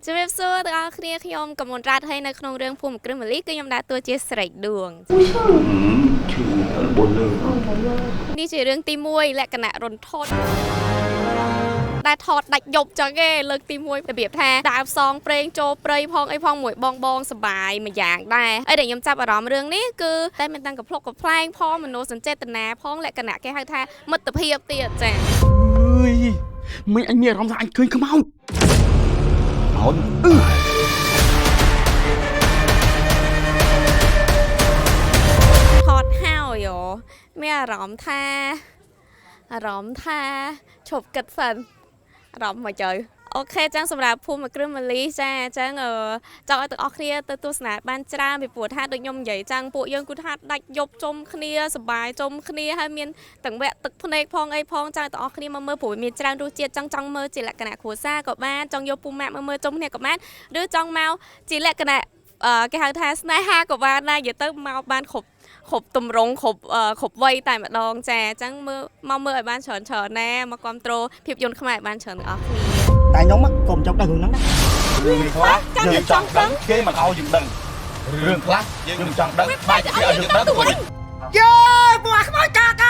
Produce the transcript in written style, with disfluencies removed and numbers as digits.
ជំរាបសួរទាំងអស់គ្នាខ្ញុំកំមុនរ៉ាត់ហើយនៅក្នុងរឿងភូមិគ្រឹះមលីគឺខ្ញុំដើរតួជាស្រេចដួងនេះជារឿងទី1លក្ខណៈរន្ធត់ដែលថតដាច់យប់ចឹងឯងលើកទី1របៀបថាដើរផ្សងប្រេងចូលព្រៃផងអីផងមួយបងសបាយមួយយ៉ាងដែរអីដែលខ្ញុំចាប់អារម្មណ៍រឿងនេះគឺតែមានតាំងកំភ្លុកកំ pl ែងផងមនោសញ្ចេតនាផងលក្ខណៈគេហៅថាមិត្តភាពទៀតចាអើយមិញអញមានអារម្មណ៍ថាអញឃើញខ្មោចថតហើយមានអារម្មណ៍ថាឈប់គិតសិនអារម្មណ៍មកទៅអូខេចឹងសម្រាប់ភូមិគ្រឹះមលីចាចឹងចង់ឲ្យទាំងអស់គ្នាទៅទស្សនាបានច្រើនពីព្រោះថាដូចខ្ញុំនិយាយចឹងពួកយើងគឺថាដាច់យប់ជុំគ្នាសប្បាយជុំគ្នាហើយមានទាំងវគ្គទឹកភ្នែកផងអីផងចង់ឲ្យទាំងអស់គ្នាមកមើលព្រោះមានច្រើនរសជាតិចង់មើលជាលក្ខណៈគ្រួសារក៏បានចង់យកពូម៉ាក់មកមើលជុំគ្នាក៏បានឬចង់មកជាលក្ខណៈគេហៅថាស្នេហាក៏បានដែរនិយាយទៅមកបានគ្រប់តម្រងគ្រប់វ័យតែម្ដងចាអញ្ចឹងមើលឲ្យបានច្រើនណាមកគ្រប់គ្រងភាពយន្តខ្មែរឲ្យបានច្រើនទាំងអស់គ្នាតែខ្ញុំកុំចង់ដឹងរឿងហ្នឹងណារឿងខ្លះយើងចង់ដឹងគេមិនឲ្យយើងដឹងរឿងខ្លះយើងចង់ដឹងបែរជាឲ្យយើងដឹងទៅវិញយេពួកខ្មោចកា